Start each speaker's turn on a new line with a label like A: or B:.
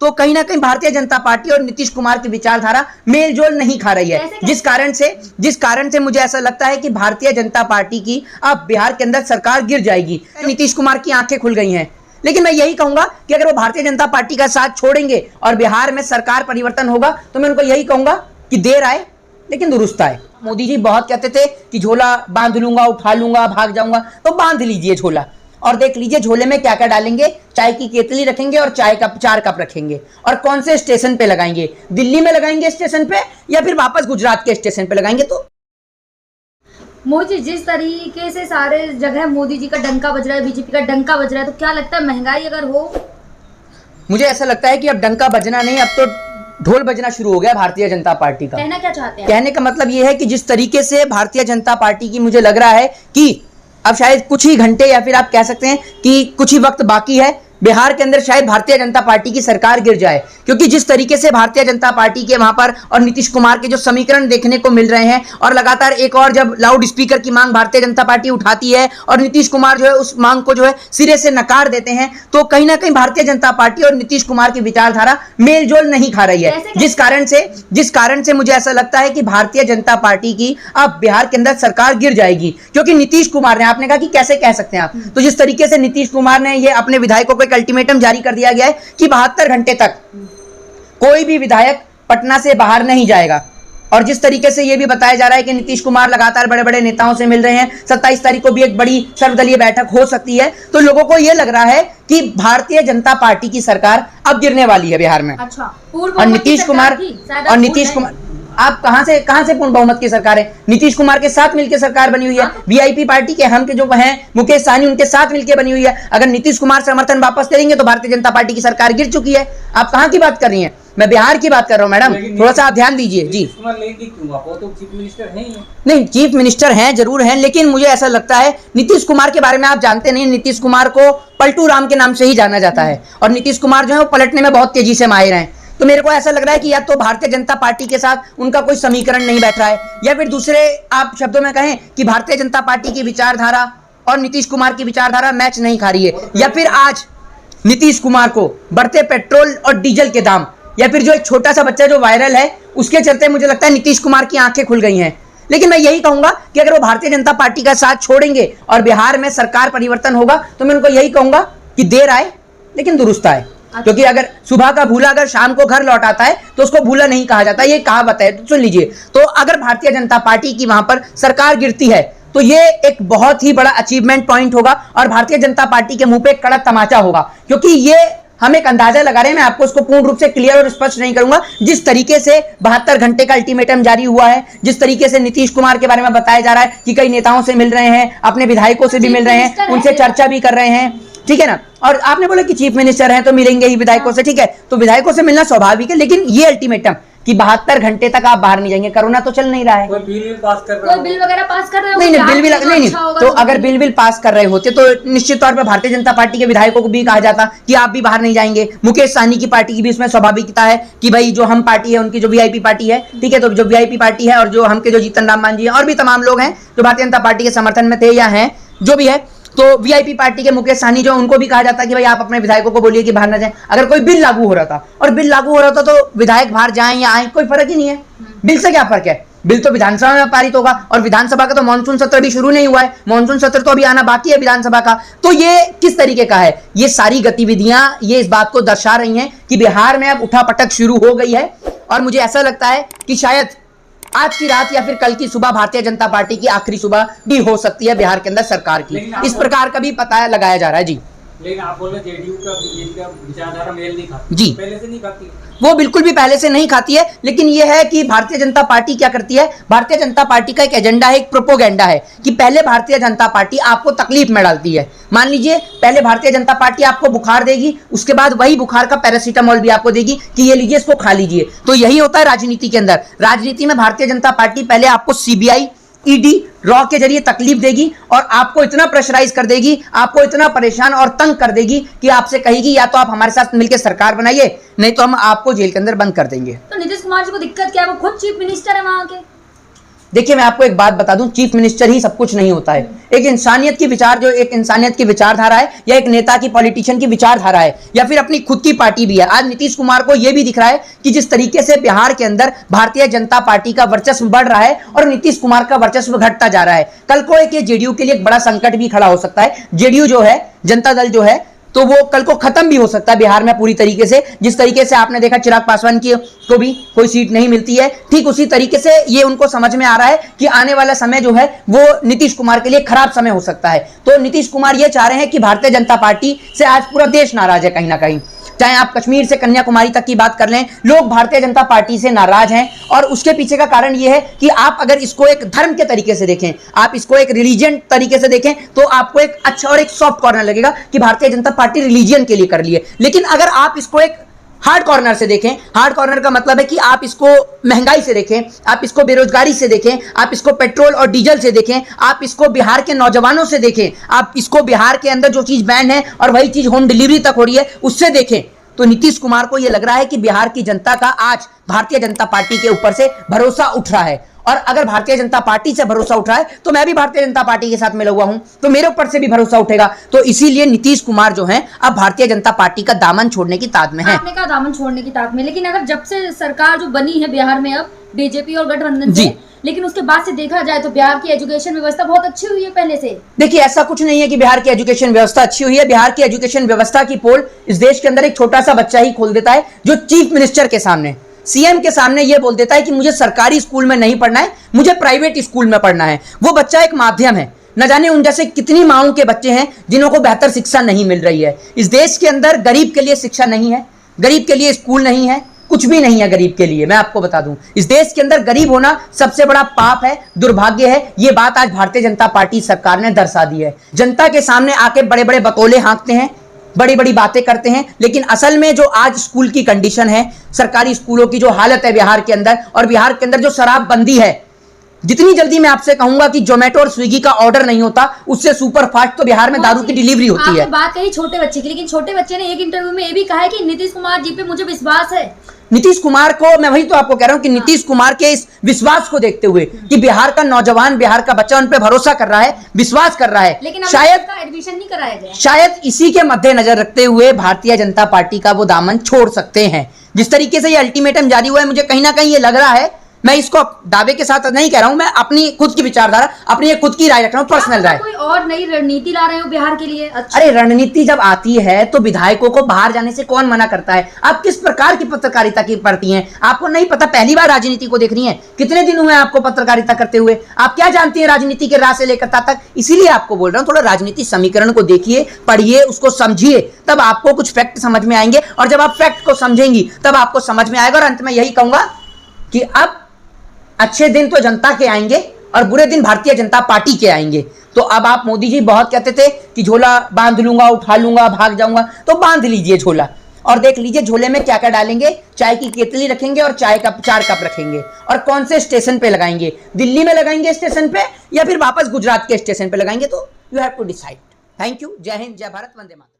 A: तो कहीं ना कहीं भारतीय जनता पार्टी और नीतीश कुमार की विचारधारा मेल जोल नहीं खा रही है, जिस कारण से मुझे ऐसा लगता है कि भारतीय जनता पार्टी की अब बिहार के अंदर सरकार गिर जाएगी। नीतीश कुमार की आंखें खुल गई हैं, लेकिन मैं यही कहूंगा कि अगर वो भारतीय जनता पार्टी का साथ छोड़ेंगे और बिहार में सरकार परिवर्तन होगा तो मैं उनको यही कहूंगा कि देर आए लेकिन दुरुस्त आए। मोदी जी बहुत कहते थे कि झोला बांध लूंगा, उठा लूंगा, भाग जाऊंगा, तो बांध लीजिए झोला और देख लीजिए झोले में क्या क्या डालेंगे। चाय की केतली रखेंगे और चाय का 4 कप रखेंगे, और कौन से स्टेशन पे लगाएंगे, दिल्ली में लगाएंगे स्टेशन पे या फिर वापस गुजरात के स्टेशन पे लगाएंगे। तो
B: मोदी जिस तरीके से सारे जगह मोदी जी का डंका बज रहा है, बीजेपी का डंका बज रहा है, तो क्या लगता है महंगाई अगर हो?
A: मुझे ऐसा लगता है कि अब डंका बजना नहीं, अब तो ढोल बजना शुरू हो गया भारतीय जनता पार्टी का।
B: कहना क्या चाहते हैं?
A: कहने का मतलब यह है कि जिस तरीके से भारतीय जनता पार्टी की मुझे लग रहा है कि अब शायद कुछ ही घंटे या फिर आप कह सकते हैं कि कुछ ही वक्त बाकी है बिहार के अंदर शायद भारतीय जनता पार्टी की सरकार गिर जाए, क्योंकि जिस तरीके से भारतीय जनता पार्टी के वहां पर और नीतीश कुमार के जो समीकरण देखने को मिल रहे हैं, और लगातार एक और जब लाउड स्पीकर की मांग भारतीय जनता पार्टी उठाती है और नीतीश कुमार जो है उस मांग को जो है सिरे से नकार देते हैं, तो कहीं ना कहीं भारतीय जनता पार्टी और नीतीश कुमार की विचारधारा मेल जोल नहीं खा रही है, जिस कारण से मुझे ऐसा लगता है कि भारतीय जनता पार्टी की अब बिहार के अंदर सरकार गिर जाएगी। क्योंकि नीतीश कुमार ने, आपने कहा कि कैसे कह सकते हैं आप, तो जिस तरीके से नीतीश कुमार ने ये अपने विधायकों को अल्टीमेटम जारी कर दिया गया है कि 72 घंटे तक कोई भी विधायक पटना से बाहर नहीं जाएगा, और जिस तरीके से यह भी बताया जा रहा है कि नीतीश कुमार लगातार बड़े बड़े नेताओं से मिल रहे हैं, 27 तारीख को भी एक बड़ी सर्वदलीय बैठक हो सकती है, तो लोगों को यह लग रहा है कि भारतीय जनता पार्टी की सरकार अब गिरने वाली है बिहार में।
B: अच्छा,
A: और नीतीश कुमार आप कहां से पूर्ण बहुमत की सरकार है? नीतीश कुमार के साथ मिलकर सरकार बनी हुई है, वीआईपी पार्टी के हम के जो हैं मुकेश सहनी, उनके साथ मिलकर बनी हुई है। अगर नीतीश कुमार समर्थन वापस करेंगे तो भारतीय जनता पार्टी की सरकार गिर चुकी है। आप कहां की बात कर रही हैं? मैं बिहार की बात कर रहा हूं मैडम, थोड़ा सा आप ध्यान दीजिए जी। नहीं, चीफ मिनिस्टर हैं, जरूर हैं, लेकिन मुझे ऐसा लगता है नीतीश कुमार के बारे में आप जानते नहीं। नीतीश कुमार को पलटू राम के नाम से ही जाना जाता है, और नीतीश कुमार जो है वो पलटने में बहुत तेजी से माहिर हैं। तो मेरे को ऐसा लग रहा है कि या तो भारतीय जनता पार्टी के साथ उनका कोई समीकरण नहीं बैठ रहा है, या फिर दूसरे आप शब्दों में कहें कि भारतीय जनता पार्टी की विचारधारा और नीतीश कुमार की विचारधारा मैच नहीं खा रही है, या फिर आज नीतीश कुमार को बढ़ते पेट्रोल और डीजल के दाम, या फिर जो एक छोटा सा बच्चा जो वायरल है उसके चलते मुझे लगता है नीतीश कुमार की आंखें खुल गई हैं। लेकिन मैं यही कहूंगा कि अगर वो भारतीय जनता पार्टी का साथ छोड़ेंगे और बिहार में सरकार परिवर्तन होगा तो मैं उनको यही कहूंगा कि देर आए लेकिन दुरुस्त आए। क्योंकि अगर सुबह का भूला अगर शाम को घर लौट आता है तो उसको भूला नहीं कहा जाता, ये कहावत है, तो सुन लीजिए। तो अगर भारतीय जनता पार्टी की वहां पर सरकार गिरती है तो ये एक बहुत ही बड़ा अचीवमेंट पॉइंट होगा, और भारतीय जनता पार्टी के मुंह पे एक कड़क तमाचा होगा, क्योंकि ये हम एक अंदाजा लगा रहे हैं। मैं आपको उसको पूर्ण रूप से क्लियर और स्पष्ट नहीं करूंगा। जिस तरीके से 72 घंटे का अल्टीमेटम जारी हुआ है, जिस तरीके से नीतीश कुमार के बारे में बताया जा रहा है कि कई नेताओं से मिल रहे हैं, अपने विधायकों से भी मिल रहे हैं, उनसे चर्चा भी कर रहे हैं, ठीक है ना। और आपने बोला कि चीफ मिनिस्टर हैं तो मिलेंगे ही विधायकों से, ठीक है, तो विधायकों से मिलना स्वाभाविक है, लेकिन ये अल्टीमेटम कि 72 घंटे तक आप बाहर नहीं जाएंगे, कोरोना तो चल नहीं रहा है।
B: कोई बिल वगैरह पास कर रहे हो?
A: नहीं, बिल भी नहीं, तो अगर बिल पास कर रहे होते तो निश्चित तौर पर भारतीय जनता पार्टी के विधायकों को भी कहा जाता कि आप भी बाहर नहीं जाएंगे। मुकेश सहनी की पार्टी की भी इसमें स्वाभाविकता है कि भाई जो हम पार्टी है उनकी जो वीआईपी पार्टी है, ठीक है, तो जो वीआईपी पार्टी है और जो हम के जो जीतन राम मांझी है और भी तमाम लोग हैं जो भारतीय जनता पार्टी के समर्थन में थे या हैं, जो भी है, तो वीआईपी पार्टी के मुकेश सहनी जो उनको भी कहा जाता है कि भाई आप अपने विधायकों को बोलिए कि बाहर ना जाएं। अगर कोई बिल लागू हो रहा था और बिल लागू हो रहा था तो विधायक बाहर जाएं या आए कोई फर्क ही नहीं है। बिल से क्या फर्क है? बिल तो विधानसभा में पारित होगा, और विधानसभा का तो मानसून सत्र भी शुरू नहीं हुआ है, मानसून सत्र तो अभी आना बाकी है विधानसभा का। तो ये किस तरीके का है? ये सारी गतिविधियां ये इस बात को दर्शा रही हैं कि बिहार में अब उठापटक शुरू हो गई है, और मुझे ऐसा लगता है कि शायद आज की रात या फिर कल की सुबह भारतीय जनता पार्टी की आखिरी सुबह भी हो सकती है बिहार के अंदर सरकार की। इस प्रकार का भी पता लगाया जा रहा है जी।
C: लेकिन आप बोल रहे जेडीयू का बीजेपी का विचारधारा मेल नहीं खाती
A: जी,
C: पहले से नहीं खाती,
A: वो बिल्कुल भी पहले से नहीं खाती है। लेकिन यह है कि भारतीय जनता पार्टी क्या करती है, भारतीय जनता पार्टी का एक एजेंडा है, एक प्रोपोगेंडा है कि पहले भारतीय जनता पार्टी आपको तकलीफ में डालती है। मान लीजिए पहले भारतीय जनता पार्टी आपको बुखार देगी, उसके बाद वही बुखार का पैरासीटामोल भी आपको देगी कि ये लीजिए, इसको खा लीजिए। तो यही होता है राजनीति के अंदर। राजनीति में भारतीय जनता पार्टी पहले आपको सीबीआई, ईडी, रॉ के जरिए तकलीफ देगी और आपको इतना प्रेशराइज कर देगी, आपको इतना परेशान और तंग कर देगी कि आपसे कहेगी या तो आप हमारे साथ मिलकर सरकार बनाइए, नहीं तो हम आपको जेल के अंदर बंद कर देंगे।
B: तो नीतीश कुमार जी को दिक्कत क्या है? वो खुद चीफ मिनिस्टर है वहां के।
A: देखिए मैं आपको एक बात बता दूं, चीफ मिनिस्टर ही सब कुछ नहीं होता है। एक इंसानियत की विचारधारा है, या एक नेता की, पॉलिटिशियन की विचारधारा है, या फिर अपनी खुद की पार्टी भी है। आज नीतीश कुमार को यह भी दिख रहा है कि जिस तरीके से बिहार के अंदर भारतीय जनता पार्टी का वर्चस्व बढ़ रहा है और नीतीश कुमार का वर्चस्व घटता जा रहा है, कल को एक जेडीयू के लिए एक बड़ा संकट भी खड़ा हो सकता है। जेडीयू जो है, जनता दल जो है, तो वो कल को खत्म भी हो सकता है बिहार में पूरी तरीके से। जिस तरीके से आपने देखा चिराग पासवान की को भी कोई सीट नहीं मिलती है, ठीक उसी तरीके से ये उनको समझ में आ रहा है कि आने वाला समय जो है वो नीतीश कुमार के लिए खराब समय हो सकता है। तो नीतीश कुमार ये चाह रहे हैं कि भारतीय जनता पार्टी से आज पूरा देश नाराज है कहीं ना कहीं। चाहे आप कश्मीर से कन्याकुमारी तक की बात कर लें, लोग भारतीय जनता पार्टी से नाराज हैं। और उसके पीछे का कारण यह है कि आप अगर इसको एक धर्म के तरीके से देखें, आप इसको एक रिलीजन तरीके से देखें, तो आपको एक अच्छा और एक सॉफ्ट कॉर्नर लगेगा कि भारतीय जनता पार्टी रिलीजन के लिए कर रही है। लेकिन अगर आप इसको एक हार्ड कॉर्नर से देखें, हार्ड कॉर्नर का मतलब है कि आप इसको महंगाई से देखें, आप इसको बेरोजगारी से देखें, आप इसको पेट्रोल और डीजल से देखें, आप इसको बिहार के नौजवानों से देखें, आप इसको बिहार के अंदर जो चीज बैन है और वही चीज होम डिलीवरी तक हो रही है उससे देखें, तो नीतीश कुमार को यह लग रहा है कि बिहार की जनता का आज भारतीय जनता पार्टी के ऊपर से भरोसा उठ रहा है। और अगर भारतीय जनता पार्टी से भरोसा उठ रहा है तो मैं भी भारतीय जनता पार्टी के साथ मिला हुआ हूं, तो मेरे ऊपर से भी भरोसा उठेगा। तो इसीलिए नीतीश कुमार जो है अब भारतीय जनता पार्टी का दामन छोड़ने की ताक में है।
B: आपने कहा दामन छोड़ने की ताक में, लेकिन अगर जब से सरकार जो बनी है बिहार में अब बीजेपी और गठबंधन से, लेकिन उसके बाद से देखा जाए तो बिहार की एजुकेशन व्यवस्था बहुत अच्छी हुई है पहले से।
A: देखिए ऐसा कुछ नहीं है कि बिहार की एजुकेशन व्यवस्था अच्छी हुई है। बिहार की एजुकेशन व्यवस्था की पोल इस देश के अंदर एक छोटा सा बच्चा ही खोल देता है, जो चीफ मिनिस्टर के सामने, सीएम के सामने यह बोल देता है कि मुझे सरकारी स्कूल में नहीं पढ़ना है, मुझे प्राइवेट स्कूल में पढ़ना है। वो बच्चा एक माध्यम है। न जाने उन जैसे कितनी माओं के बच्चे हैं जिन्हों को बेहतर शिक्षा नहीं मिल रही है। इस देश के अंदर गरीब के लिए शिक्षा नहीं है, गरीब के लिए स्कूल नहीं है, कुछ भी नहीं है गरीब के लिए। मैं आपको बता दूं, इस देश के अंदर गरीब होना सबसे बड़ा पाप है, दुर्भाग्य है। यह बात आज भारतीय जनता पार्टी सरकार ने दर्शा दी है। जनता के सामने आके बड़े बड़े बतौले हाँकते हैं, बड़ी बड़ी बातें करते हैं, लेकिन असल में जो आज स्कूल की कंडीशन है, सरकारी स्कूलों की जो हालत है बिहार के अंदर, और बिहार के अंदर जो शराबबंदी है, जितनी जल्दी मैं आपसे कहूंगा कि जोमेटो और स्विगी का ऑर्डर नहीं होता, उससे सुपर फास्ट तो बिहार में दारू की डिलीवरी होती है।
B: आपने बात कही छोटे बच्चे की, लेकिन छोटे बच्चे ने एक इंटरव्यू में ये भी कहा है कि नीतीश कुमार जी पे मुझे विश्वास है।
A: नीतीश कुमार को, मैं वही तो आपको कह रहा हूं कि नीतीश कुमार के इस विश्वास को देखते हुए कि बिहार का नौजवान, बिहार का बच्चा उन पे भरोसा कर रहा है, विश्वास कर रहा है,
B: लेकिन
A: शायद
B: एडमिशन नहीं कराया गया,
A: शायद इसी के मद्देनजर रखते हुए भारतीय जनता पार्टी का वो दामन छोड़ सकते हैं। जिस तरीके से ये अल्टीमेटम जारी हुआ है, मुझे कहीं ना कहीं ये लग रहा है, मैं इसको दावे के साथ नहीं कह रहा हूं, मैं अपनी खुद की विचारधारा, अपनी एक खुद की राय रख रहा हूं, पर्सनल राय।
B: कोई और नई रणनीति ला रहे हो बिहार के लिए? अच्छा।
A: अरे रणनीति जब आती है तो विधायकों को बाहर जाने से कौन मना करता है? आप किस प्रकार की पत्रकारिता की पढ़ती हैं? आपको नहीं पता, पहली बार राजनीति को देख रही हैं? कितने दिन हुए आपको पत्रकारिता करते हुए? आप क्या जानती हैं राजनीति के राह से लेकर ता तक? इसीलिए आपको बोल रहा हूं, थोड़ा राजनीति समीकरण को देखिए, पढ़िए, उसको समझिए, तब आपको कुछ फैक्ट समझ में आएंगे। और जब आप फैक्ट को समझेंगी तब आपको समझ में आएगा। और अंत में यही कहूंगा कि अब अच्छे दिन तो जनता के आएंगे और बुरे दिन भारतीय जनता पार्टी के आएंगे। तो अब आप, मोदी जी बहुत कहते थे कि झोला बांध लूंगा, उठा लूंगा, भाग जाऊंगा, तो बांध लीजिए झोला और देख लीजिए झोले में क्या क्या डालेंगे। चाय की केतली रखेंगे और चाय का 4 कप रखेंगे, और कौन से स्टेशन पे लगाएंगे? दिल्ली में लगाएंगे स्टेशन पे या फिर वापस गुजरात के स्टेशन पे लगाएंगे? तो you have to decide. Thank you. जय हिंद, जय भारत, वंदे मातरम।